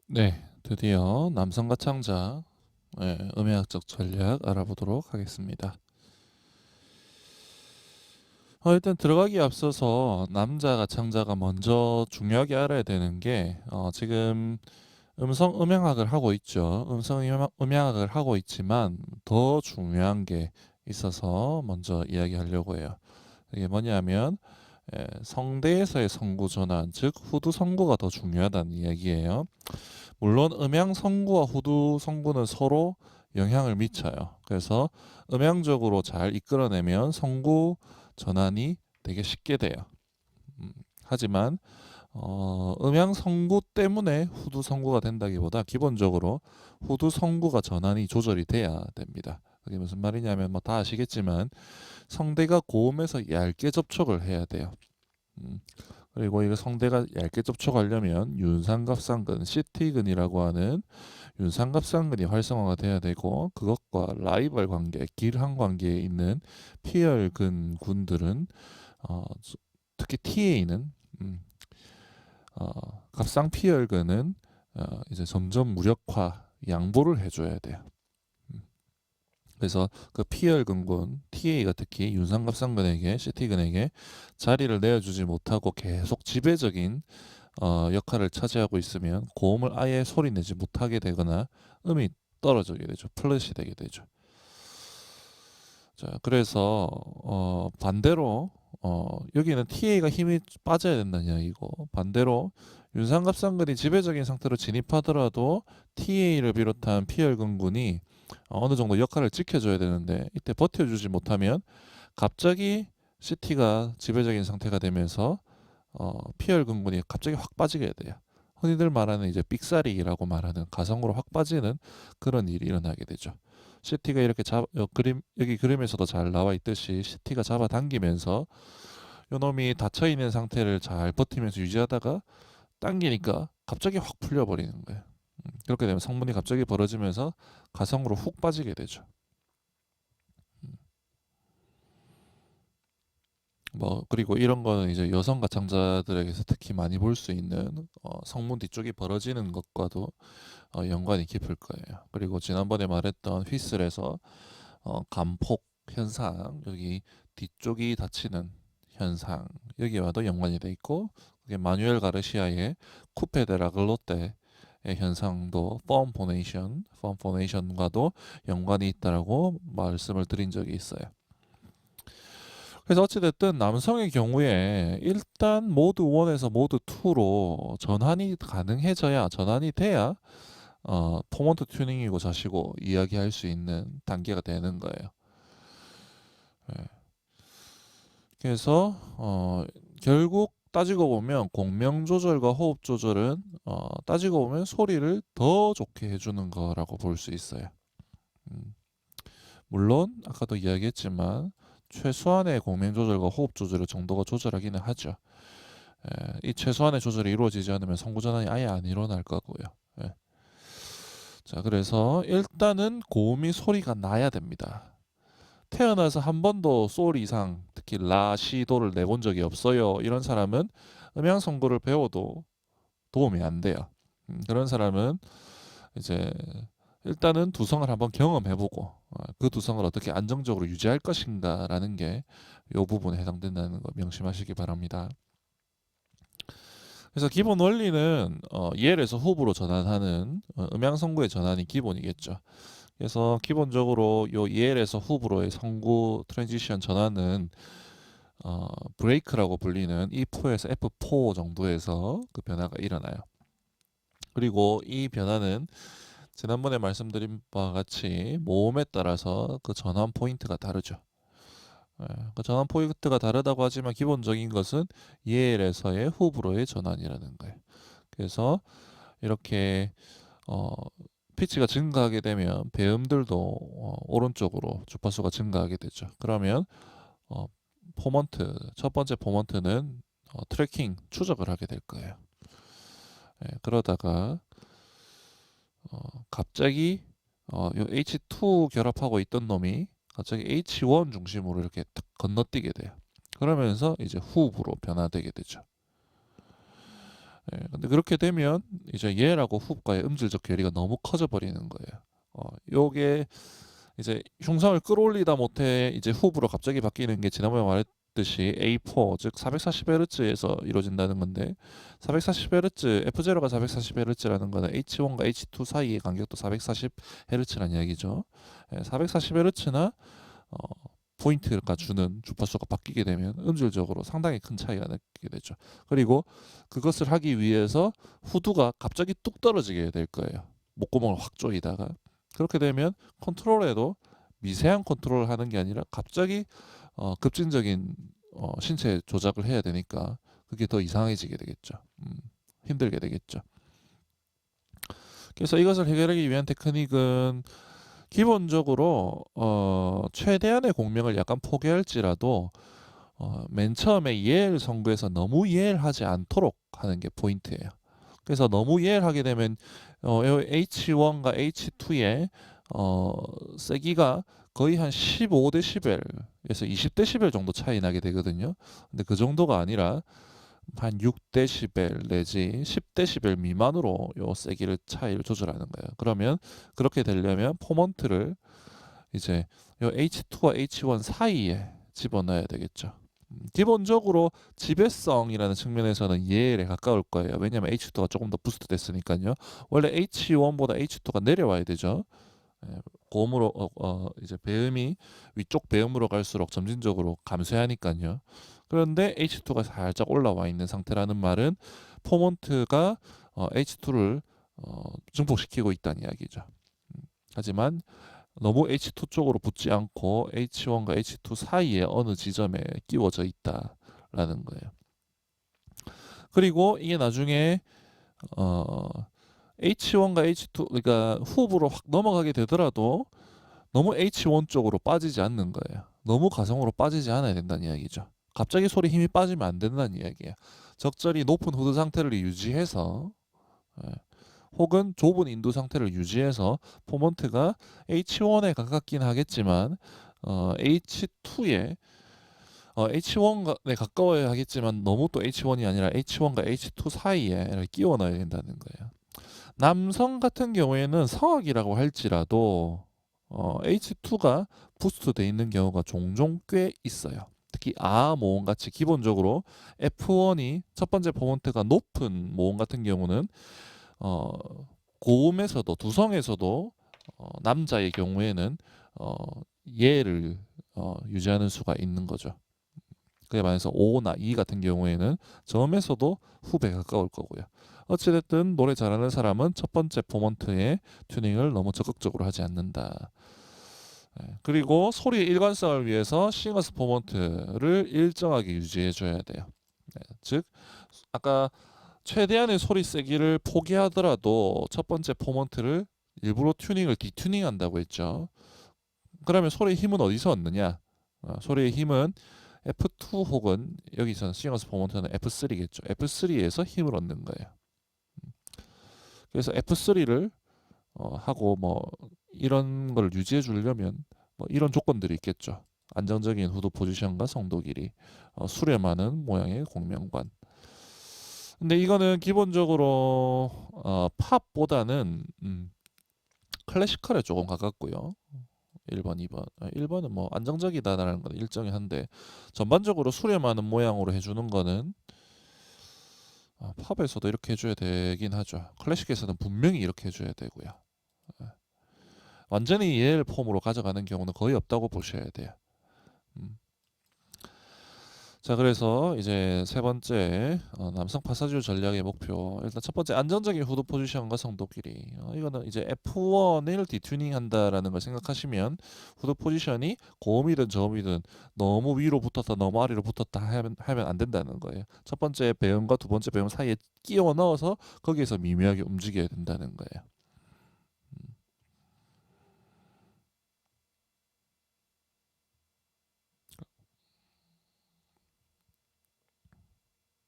네, 드디어 남성과 창자, 음향학적 전략 알아보도록 하겠습니다. 일단 들어가기에 앞서서 남자가 창자가 먼저 중요하게 알아야 되는 게 지금 음향학을 하고 있죠. 음향학을 하고 있지만 더 중요한 게 있어서 먼저 이야기하려고 해요. 이게 뭐냐면 성대에서의 성구 전환, 즉 후두 성구가 더 중요하다는 이야기예요. 물론 음양 성구와 후두 성구는 서로 영향을 미쳐요. 그래서 음양적으로 잘 이끌어내면 성구 전환이 되게 쉽게 돼요. 음, 하지만 음양 성구 때문에 후두 성구가 된다기보다 기본적으로 후두 성구가 전환이 조절이 돼야 됩니다. 그게 무슨 말이냐면 뭐 다 아시겠지만 성대가 고음에서 얇게 접촉을 해야 돼요. 음, 그리고 이거 성대가 얇게 접촉하려면 윤상갑상근, CT근이라고 하는 윤상갑상근이 활성화가 돼야 되고, 그것과 라이벌 관계, 길한 관계에 있는 피혈근 군들은 어, 특히 TA는 갑상피혈근은 이제 점점 무력화, 양보를 해줘야 돼요. 음, 그래서 그 피혈근군 TA가 특히 윤상갑상근에게 CT근에게 자리를 내어주지 못하고 계속 지배적인 역할을 차지하고 있으면 고음을 아예 소리 내지 못하게 되거나 음이 떨어지게 되죠. 플랫이 되게 되죠. 자, 그래서 반대로 여기는 TA가 힘이 빠져야 된다는 이야기고, 반대로 윤상갑상근이 지배적인 상태로 진입하더라도 TA를 비롯한 피혈근군이 어느 정도 역할을 지켜줘야 되는데, 이때 버텨주지 못하면 갑자기 CT가 지배적인 상태가 되면서 피혈근군이 갑자기 확 빠지게 돼요. 흔히들 말하는 이제 삑사리라고 말하는 가성으로 확 빠지는 그런 일이 일어나게 되죠. CT가 이렇게 여기 그림에서도 잘 나와 있듯이 CT가 잡아당기면서 요놈이 닫혀 있는 상태를 잘 버티면서 유지하다가 당기니까 갑자기 확 풀려버리는 거예요. 그렇게 되면 성분이 갑자기 벌어지면서 가성으로 훅 빠지게 되죠. 음. 뭐 그리고 이런 거는 이제 여성 가창자들에게서 특히 많이 볼 수 있는 성문 뒤쪽이 벌어지는 것과도 연관이 깊을 거예요. 그리고 지난번에 말했던 휘슬에서 감폭 현상, 여기 뒤쪽이 닫히는 현상, 여기와도 연관이 돼 있고, 그게 마누엘 가르시아의 쿠페 데 라글로테의 현상도 펌 포네이션과도 연관이 있다라고 말씀을 드린 적이 있어요. 그래서 어찌됐든 남성의 경우에 일단 모드 1에서 모드 2로 전환이 가능해져야, 전환이 돼야 포먼트 튜닝이고 자시고 이야기할 수 있는 단계가 되는 거예요. 예. 그래서 결국 따지고 보면 공명 조절과 호흡 조절은 따지고 보면 소리를 더 좋게 해주는 거라고 볼 수 있어요. 음, 물론 아까도 이야기했지만 최소한의 공명 조절과 호흡 조절의 정도가 조절하기는 하죠. 이 최소한의 조절이 이루어지지 않으면 성구 전환이 아예 안 일어날 거고요. 예. 자, 그래서 일단은 고음이 소리가 나야 됩니다. 태어나서 한 번도 솔 이상, 특히 라, 시, 도를 내본 적이 없어요. 이런 사람은 음향 선고를 배워도 도움이 안 돼요. 그런 사람은 이제 일단은 두성을 한번 경험해보고 그 두성을 어떻게 안정적으로 유지할 것인가라는 게 이 부분에 해당된다는 거 명심하시기 바랍니다. 그래서 기본 원리는 EL에서 호흡으로 전환하는 음향 선고의 전환이 기본이겠죠. 그래서 기본적으로 요 EL에서 호흡으로의 선고 트랜지션 전환은 브레이크라고 불리는 E4에서 F4 정도에서 그 변화가 일어나요. 그리고 이 변화는 지난번에 말씀드린 바와 같이 모음에 따라서 그 전환 포인트가 다르죠. 그 전환 포인트가 다르다고 하지만 기본적인 것은 EL에서의 호불호의 전환이라는 거예요. 그래서 이렇게 어, 피치가 증가하게 되면 배음들도 오른쪽으로 주파수가 증가하게 되죠. 그러면 어, 첫 번째 포먼트는 트래킹 추적을 하게 될 거예요. 그러다가 갑자기 요 H2 결합하고 있던 놈이 갑자기 H1 중심으로 이렇게 탁 건너뛰게 돼요. 그러면서 이제 후브로 변화되게 되죠. 근데 그렇게 되면 이제 얘라고 훅과의 음질적 괴리가 너무 커져 버리는 거예요. 요게 이제 흉성을 끌어올리다 못해 이제 훅으로 갑자기 바뀌는 게 지난번에 말했듯이 A4 즉 440Hz에서 이루어진다는 건데 440Hz F0가 440Hz라는 거는 H1과 H2 사이의 간격도 440Hz라는 이야기죠. 440Hz나 포인트가 주는 주파수가 바뀌게 되면 음질적으로 상당히 큰 차이가 나게 되죠. 그리고 그것을 하기 위해서 후두가 갑자기 뚝 떨어지게 될 거예요. 목구멍을 확 조이다가 그렇게 되면 컨트롤에도 미세한 컨트롤을 하는 게 아니라 갑자기 급진적인 신체 조작을 해야 되니까 그게 더 이상해지게 되겠죠. 힘들게 되겠죠. 그래서 이것을 해결하기 위한 테크닉은 기본적으로 최대한의 공명을 약간 포기할지라도 맨 처음에 이해를 선고해서 너무 이해를 하지 않도록 하는 게 포인트예요. 그래서 너무 이해를 하게 되면 H1과 H2의 세기가 거의 한 15dB에서 20dB 정도 차이 나게 되거든요. 근데 그 정도가 아니라 한 6dB 내지 10dB 미만으로 요 세기를 차이를 조절하는 거예요. 그러면 그렇게 되려면 포먼트를 이제 요 H2와 H1 사이에 집어넣어야 되겠죠. 기본적으로 지배성이라는 측면에서는 얘에 가까울 거예요. 왜냐하면 H2가 조금 더 부스트 됐으니까요. 원래 H1보다 H2가 내려와야 되죠. 고음으로 이제 배음이 위쪽 배음으로 갈수록 점진적으로 감소하니까요. 그런데 H2가 살짝 올라와 있는 상태라는 말은 포먼트가 H2를 증폭시키고 있다는 이야기죠. 하지만 너무 H2 쪽으로 붙지 않고 H1과 H2 사이에 어느 지점에 끼워져 있다라는 거예요. 그리고 이게 나중에 H1과 H2 그러니까 후브로 확 넘어가게 되더라도 너무 H1 쪽으로 빠지지 않는 거예요. 너무 가성으로 빠지지 않아야 된다는 이야기죠. 갑자기 소리 힘이 빠지면 안 된다는 이야기예요. 적절히 높은 후드 상태를 유지해서 혹은 좁은 인두 상태를 유지해서 포먼트가 H1에 가깝긴 하겠지만 H2에 H1에 가까워야 하겠지만 너무 또 H1이 아니라 H1과 H2 사이에 끼워 넣어야 된다는 거예요. 남성 같은 경우에는 성악이라고 할지라도 H2가 부스트 돼 있는 경우가 종종 꽤 있어요. 특히 모음 같이 기본적으로 F1이 첫 번째 포먼트가 높은 모음 같은 경우는 고음에서도 두성에서도 남자의 경우에는 예를 유지하는 수가 있는 거죠. 그에 반해서 O나 E 같은 경우에는 저음에서도 후배에 가까울 거고요. 어찌됐든 노래 잘하는 사람은 첫 번째 포먼트의 튜닝을 너무 적극적으로 하지 않는다. 그리고 소리의 일관성을 위해서 싱어스 포먼트를 일정하게 유지해 줘야 돼요. 즉 아까 최대한의 소리 세기를 포기하더라도 첫 번째 포먼트를 일부러 튜닝을 디튜닝 한다고 했죠. 그러면 소리의 힘은 어디서 얻느냐? 소리의 힘은 F2 혹은 여기서는 싱어스 포먼트는 F3겠죠. F3에서 힘을 얻는 거예요. 그래서 F3를 하고 뭐 이런 걸 유지해 주려면 뭐 이런 조건들이 있겠죠. 안정적인 후드 포지션과 성도 길이, 수렴하는 모양의 공명관. 근데 이거는 기본적으로 팝보다는 클래시컬에 조금 가깝고요. 1번, 2번. 1번은 뭐 안정적이다라는 건 일정이 한데 전반적으로 수렴하는 모양으로 해주는 거는 팝에서도 이렇게 해줘야 되긴 하죠. 클래식에서는 분명히 이렇게 해줘야 되고요. 완전히 EL 폼으로 가져가는 경우는 거의 없다고 보셔야 돼요. 자, 그래서 이제 세 번째 남성 파사주 전략의 목표. 일단 첫 번째 안정적인 후드 포지션과 성도 길이. 이거는 이제 F1을 디튜닝 한다라는 걸 생각하시면 후드 포지션이 고음이든 저음이든 너무 위로 붙었다 너무 아래로 붙었다 하면 안 된다는 거예요. 첫 번째 배음과 두 번째 배음 사이에 끼워 넣어서 거기에서 미묘하게 움직여야 된다는 거예요.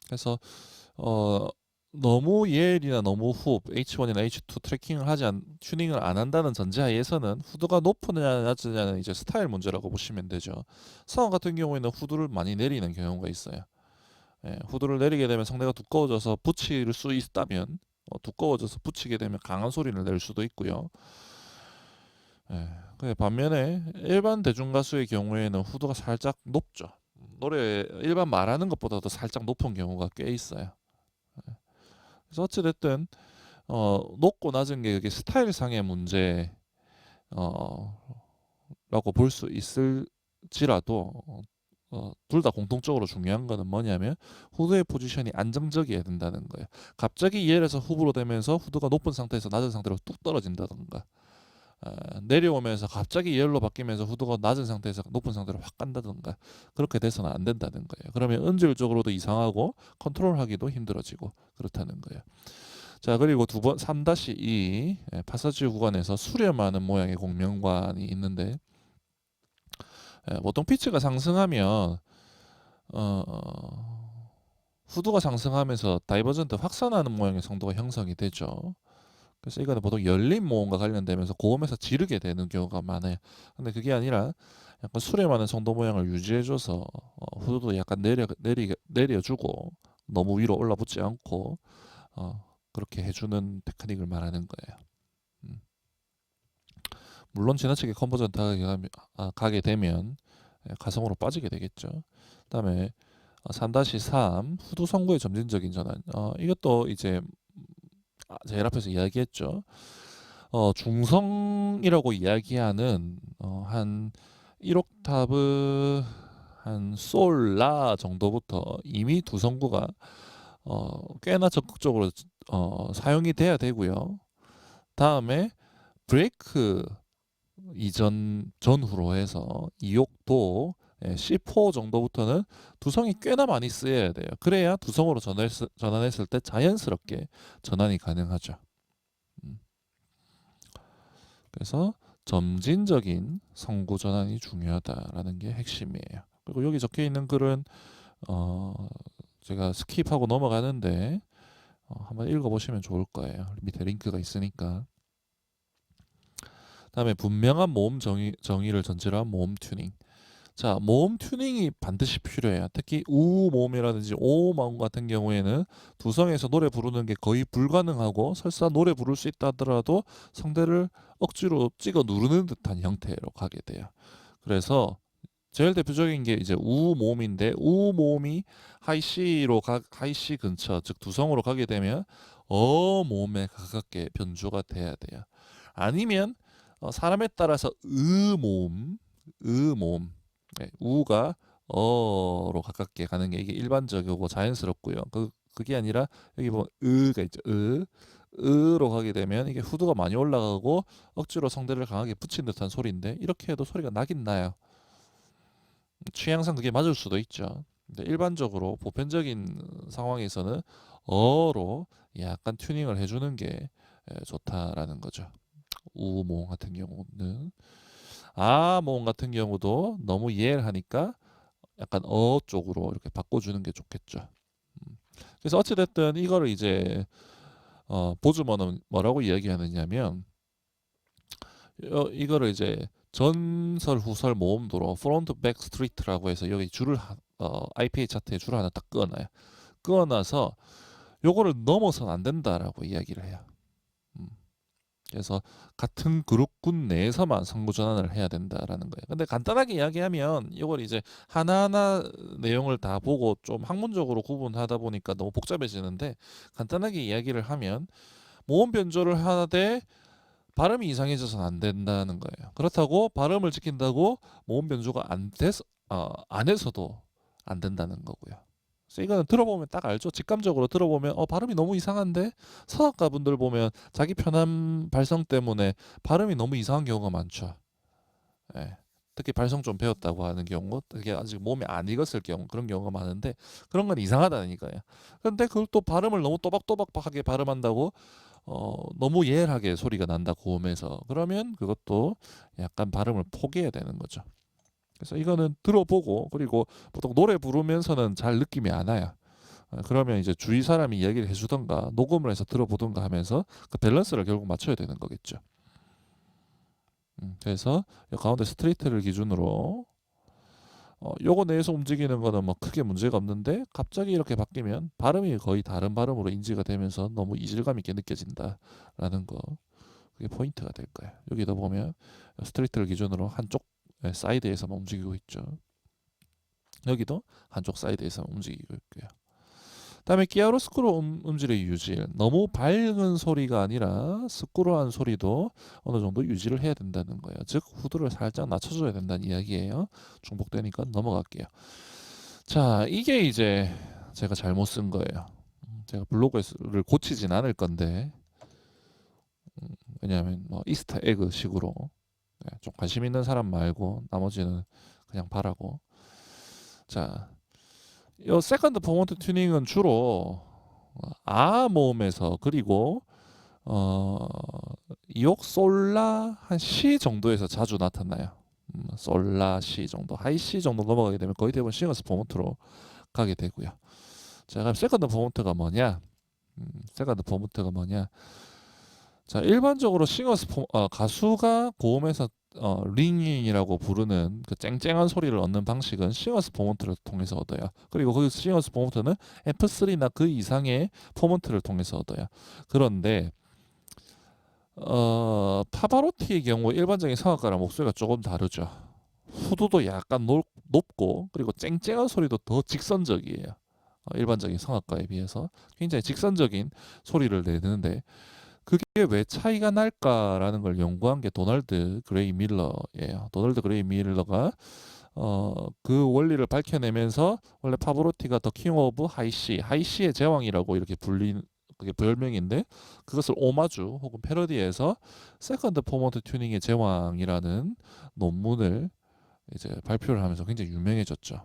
그래서 어 너무 예엘이나 너무 훅 H1이나 H2 트래킹을 튜닝을 안 한다는 전제하에서는 후드가 높으냐 낮으냐는 이제 스타일 문제라고 보시면 되죠. 성악 같은 경우에는 후드를 많이 내리는 경우가 있어요. 후두를 내리게 되면 성대가 두꺼워져서 붙일 수 있다면 두꺼워져서 붙이게 되면 강한 소리를 낼 수도 있고요. 반면에 일반 대중 가수의 경우에는 후두가 살짝 높죠. 노래 일반 말하는 것보다도 살짝 높은 경우가 꽤 있어요. 그래서 어찌됐든 높고 낮은 게 이게 스타일상의 문제 라고 볼 수 있을지라도 둘 다 공통적으로 중요한 거는 뭐냐면 후드의 포지션이 안정적이어야 된다는 거예요. 갑자기 예에서 후브로 되면서 후드가 높은 상태에서 낮은 상태로 뚝 떨어진다던가 내려오면서 갑자기 예로 바뀌면서 후드가 낮은 상태에서 높은 상태로 확 간다던가 그렇게 돼서는 안 된다는 거예요. 그러면 음질적으로도 이상하고 컨트롤하기도 힘들어지고 그렇다는 거예요. 자, 그리고 3-2 파사지 구간에서 수렴하는 모양의 공명관이 있는데 보통 피치가 상승하면 후두가 상승하면서 다이버전트 확산하는 모양의 성도가 형성이 되죠. 그래서 이거는 보통 열린 모음과 관련되면서 고음에서 지르게 되는 경우가 많아요. 근데 그게 아니라 약간 수렴하는 성도 모양을 유지해줘서 후두도 약간 내려주고 너무 위로 올라붙지 않고 그렇게 해주는 테크닉을 말하는 거예요. 음. 물론 지나치게 컨버전트 가게 되면 가성으로 빠지게 되겠죠. 그다음에 3-3 후두 성구의 점진적인 전환. 이것도 이제 제일 앞에서 이야기했죠. 중성이라고 이야기하는 한 1옥타브 한 솔라 정도부터 이미 두 성구가 꽤나 적극적으로 사용이 돼야 되고요. 다음에 브레이크 이전 전후로 해서 2옥도 C4 정도부터는 두성이 꽤나 많이 쓰여야 돼요. 그래야 두성으로 전환했을 때 자연스럽게 전환이 가능하죠. 그래서 점진적인 성구 전환이 중요하다라는 게 핵심이에요. 그리고 여기 적혀 있는 글은 제가 스킵하고 넘어가는데 한번 읽어보시면 좋을 거예요. 밑에 링크가 있으니까. 다음에 분명한 모음 정의를 전제로 한 모음 튜닝. 자, 모음 튜닝이 반드시 필요해요. 특히 우 모음이라든지 오 모음 같은 경우에는 두성에서 노래 부르는 게 거의 불가능하고 설사 노래 부를 수 있다 하더라도 성대를 억지로 찍어 누르는 듯한 형태로 가게 돼요. 그래서 제일 대표적인 게 이제 우 모음인데 우 모음이 하이 C 근처 즉 두성으로 가게 되면 어 모음에 가깝게 변주가 돼야 돼요. 아니면 사람에 따라서 모음 우가 어로 가깝게 가는 게 이게 일반적이고 자연스럽고요. 그게 아니라 여기 보면 으가 있죠. 으로 가게 되면 이게 후두가 많이 올라가고 억지로 성대를 강하게 붙인 듯한 소리인데 이렇게 해도 소리가 나긴 나요. 취향상 그게 맞을 수도 있죠. 근데 일반적으로 보편적인 상황에서는 어로 약간 튜닝을 해주는 게 좋다라는 거죠. 우몽 같은 경우는 아몽 같은 경우도 너무 이해를 하니까 약간 어 쪽으로 이렇게 바꿔주는 게 좋겠죠. 그래서 어찌됐든 이거를 이제 보즈먼은 뭐라고 이야기하느냐면 이거를 이제 전설 후설 모음도로 프론트 백 스트리트라고 해서 여기 줄을 IPA 차트에 줄을 하나 딱 그어놔요. 그어놔서 요거를 넘어서는 안 된다라고 이야기를 해요. 음. 그래서 같은 그룹군 내에서만 성구 전환을 해야 된다라는 거예요. 근데 간단하게 이야기하면 이걸 이제 하나하나 내용을 다 보고 좀 학문적으로 구분하다 보니까 너무 복잡해지는데 간단하게 이야기를 하면 모음 변조를 하되 발음이 이상해져서는 안 된다는 거예요. 그렇다고 발음을 지킨다고 모음 변조가 안 해서도 안 된다는 거고요. 그래서 이거는 들어보면 딱 알죠. 직감적으로 들어보면 발음이 너무 이상한데 성악가 분들 보면 자기 편한 발성 때문에 발음이 너무 이상한 경우가 많죠. 예. 특히 발성 좀 배웠다고 하는 경우, 그게 아직 몸이 안 익었을 경우 그런 경우가 많은데 그런 건 이상하다는 거예요. 그런데 그걸 또 발음을 너무 또박또박하게 발음한다고 너무 예열하게 소리가 난다 고음에서 그러면 그것도 약간 발음을 포기해야 되는 거죠. 그래서 이거는 들어보고 그리고 보통 노래 부르면서는 잘 느낌이 안 와요. 그러면 이제 주위 사람이 이야기를 해주던가 녹음을 해서 들어보던가 하면서 그 밸런스를 결국 맞춰야 되는 거겠죠. 그래서 가운데 스트레이트를 기준으로 요거 내에서 움직이는 거는 뭐 크게 문제가 없는데 갑자기 이렇게 바뀌면 발음이 거의 다른 발음으로 인지가 되면서 너무 이질감 있게 느껴진다라는 거. 그게 포인트가 될 거예요. 여기도 보면 스트레이트를 기준으로 한쪽 사이드에서만 움직이고 있죠. 여기도 한쪽 사이드에서만 움직이고 있고요. 다음에 키아로스크로 음질의 유지. 너무 밝은 소리가 아니라 스쿠르한 소리도 어느 정도 유지를 해야 된다는 거예요. 즉 후드를 살짝 낮춰줘야 된다는 이야기예요. 중복되니까 넘어갈게요. 자, 이게 이제 제가 잘못 쓴 거예요. 제가 블로그를 고치진 않을 건데 왜냐하면 뭐 이스터 에그 식으로 좀 관심 있는 사람 말고 나머지는 그냥 바라고. 자, 이 세컨드 포먼트 튜닝은 주로 모음에서 그리고 어, 이옥 솔라 한 C 정도에서 자주 나타나요. 솔라 C 정도, 하이 C 정도 넘어가게 되면 거의 대부분 싱어스 포먼트로 가게 되고요. 자, 그럼 세컨드 포먼트가 뭐냐? 세컨드 포먼트가 뭐냐? 자, 일반적으로 가수가 고음에서 링잉이라고 부르는 그 쨍쨍한 소리를 얻는 방식은 싱어스 포먼트를 통해서 얻어요. 그리고 거기서 싱어스 포먼트는 F3나 그 이상의 포먼트를 통해서 얻어요. 그런데 파바로티의 경우 일반적인 성악가랑 목소리가 조금 다르죠. 후두도 약간 높고 그리고 쨍쨍한 소리도 더 직선적이에요. 일반적인 성악가에 비해서 굉장히 직선적인 소리를 내는데 그게 왜 차이가 날까라는 걸 연구한 게 도널드 그레이 밀러예요. 도널드 그레이 밀러가 그 원리를 밝혀내면서 원래 파브로티가 더 킹 오브 하이시, 하이시의 제왕이라고 이렇게 불린 그게 별명인데 그것을 오마주 혹은 패러디해서 세컨드 포먼트 튜닝의 제왕이라는 논문을 이제 발표를 하면서 굉장히 유명해졌죠.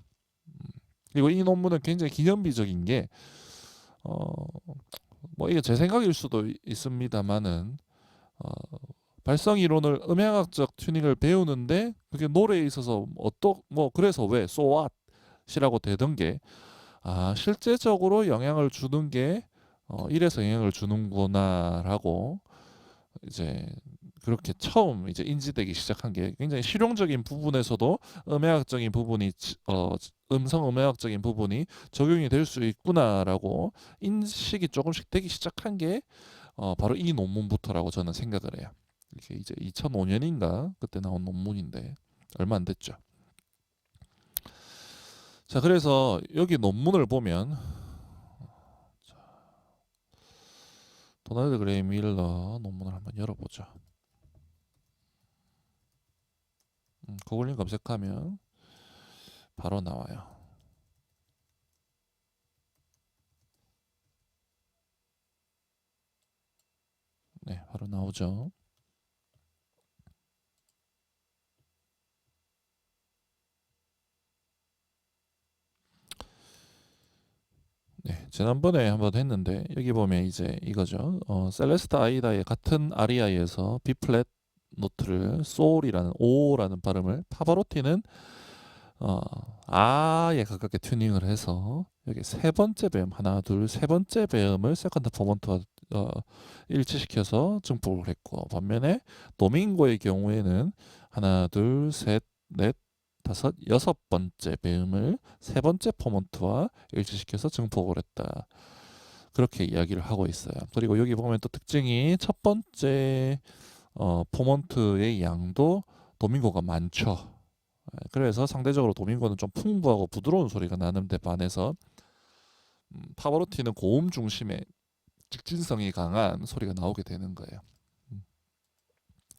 그리고 이 논문은 굉장히 기념비적인 게 뭐 이게 제 생각일 수도 있습니다만은 발성 이론을 음향학적 튜닝을 배우는데 그게 노래에 있어서 뭐 그래서 왜 so what이라고 되던 게 실제적으로 영향을 주는 게 이래서 영향을 주는구나라고 이제 그렇게 처음 이제 인지되기 시작한 게 굉장히 실용적인 부분에서도 음향학적인 부분이 음성 음향학적인 부분이 적용이 될 수 있구나라고 인식이 조금씩 되기 시작한 게 바로 이 논문부터라고 저는 생각을 해요. 이게 이제 2005년인가 그때 나온 논문인데 얼마 안 됐죠. 자, 그래서 여기 논문을 보면 도널드 그레이 밀러 논문을 한번 열어보죠. 구글링 검색하면 바로 나와요. 네, 바로 나오죠. 네, 지난번에 한번 했는데 여기 보면 이제 이거죠. 셀레스타 아이다의 같은 아리아에서 B 플랫 노트를 소울이라는 오라는 발음을 파바로티는 아에 가깝게 튜닝을 해서 여기 세 번째 배음 하나 둘 세 번째 배음을 세컨드 포먼트와 일치시켜서 증폭을 했고 반면에 도밍고의 경우에는 하나 둘 셋 넷 다섯 여섯 번째 배음을 세 번째 포먼트와 일치시켜서 증폭을 했다. 그렇게 이야기를 하고 있어요. 그리고 여기 보면 또 특징이 첫 번째 포먼트의 양도 도밍고가 많죠. 그래서 상대적으로 도밍고는 좀 풍부하고 부드러운 소리가 나는데 반해서 파바로티는 고음 중심의 직진성이 강한 소리가 나오게 되는 거예요.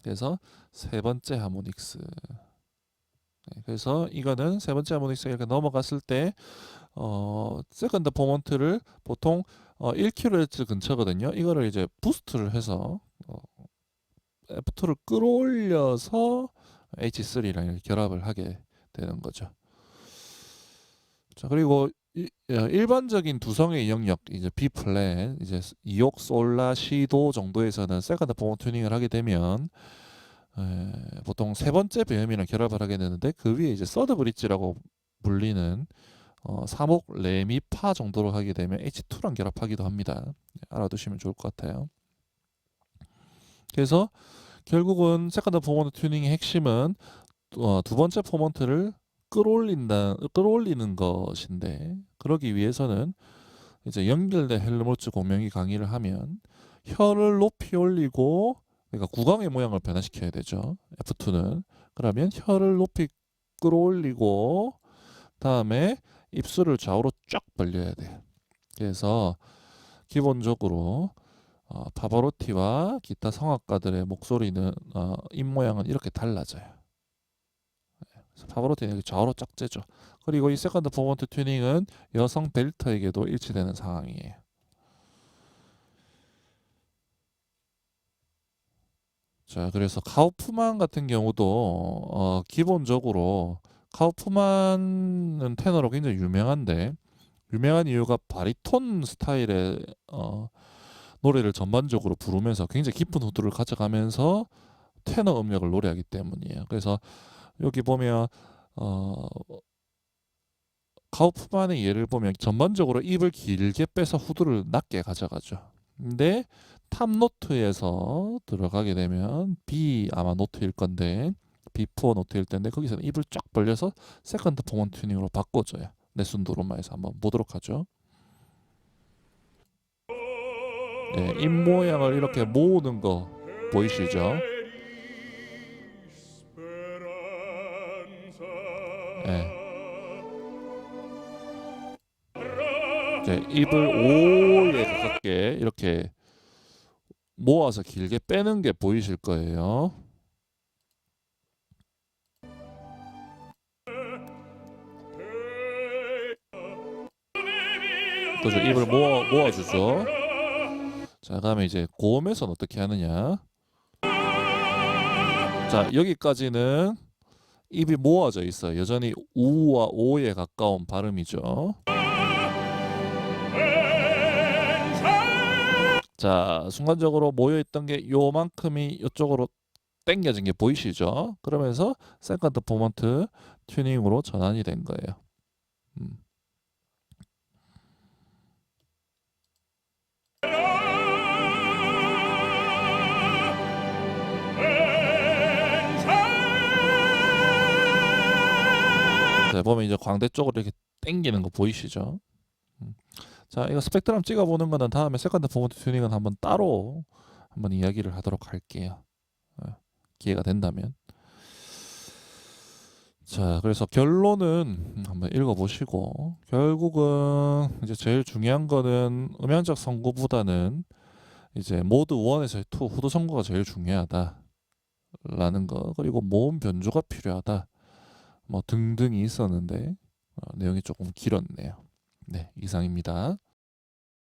그래서 세 번째 하모닉스. 그래서 이거는 세 번째 하모닉스가 이렇게 넘어갔을 때 세컨드 포먼트를 보통 1kHz 근처거든요. 이거를 이제 부스트를 해서 F2를 끌어올려서 H3랑 결합을 하게 되는 거죠. 자, 그리고 일반적인 두성의 영역 이제 B 플랫 이제 2옥 솔라 시도 정도에서는 세컨드 포먼 튜닝을 하게 되면 보통 세 번째 배음이랑 결합을 하게 되는데 그 위에 이제 서드 브릿지라고 불리는 3옥 레미파 정도로 하게 되면 H2랑 결합하기도 합니다. 알아두시면 좋을 것 같아요. 그래서 결국은 세컨드 포먼트 튜닝의 핵심은 두 번째 포먼트를 끌어올리는 것인데, 그러기 위해서는 이제 연결된 헬름홀츠 공명이 강의를 하면 혀를 높이 올리고, 그러니까 구강의 모양을 변화시켜야 되죠. F2는. 그러면 혀를 높이 끌어올리고 다음에 입술을 좌우로 쫙 벌려야 돼요. 그래서 기본적으로 파바로티와 기타 성악가들의 목소리는 입 모양은 이렇게 달라져요. 그래서 파바로티는 이렇게 좌우로 쫙 째죠. 그리고 이 세컨드 포먼트 튜닝은 여성 벨터에게도 일치되는 상황이에요. 자, 그래서 카우프만 같은 경우도 기본적으로 카우프만은 테너로 굉장히 유명한데, 유명한 이유가 바리톤 스타일의 노래를 전반적으로 부르면서 굉장히 깊은 후두를 가져가면서 테너 음역을 노래하기 때문이에요. 그래서 여기 보면 어, 카우프만의 예를 보면 전반적으로 입을 길게 빼서 후두를 낮게 가져가죠. 근데 탑 노트에서 들어가게 되면 B 아마 노트일 건데 B4 노트일 텐데 거기서는 입을 쫙 벌려서 세컨드 포먼 튜닝으로 바꿔줘요. 네순도로마에서 한번 보도록 하죠. 네, 입 모양을 이렇게 모으는 거 보이시죠? 네. 이제 입을 O에 가깝게 이렇게 모아서 길게 빼는 게 보이실 거예요. 그죠? 입을 모아주죠. 자, 그다음에 이제 고음에서는 어떻게 하느냐? 자, 여기까지는 입이 모아져 있어요. 여전히 우와 오에 가까운 발음이죠. 자, 순간적으로 모여있던 게 요만큼이 이쪽으로 당겨진 게 보이시죠? 그러면서 세컨드 포먼트 튜닝으로 전환이 된 거예요. 음. 자, 보면 이제 광대 쪽으로 이렇게 당기는 거 보이시죠? 자, 이거 스펙트럼 찍어보는 거는 다음에 세컨드 포먼트 튜닝은 한번 따로 한번 이야기를 하도록 할게요. 기회가 된다면. 자, 그래서 결론은 한번 읽어보시고, 결국은 이제 제일 중요한 거는 음향적 선구보다는 이제 모드 1에서 2 후두 선구가 제일 중요하다라는 거, 그리고 모음 변조가 필요하다, 뭐 등등이 있었는데 내용이 조금 길었네요. 네, 이상입니다.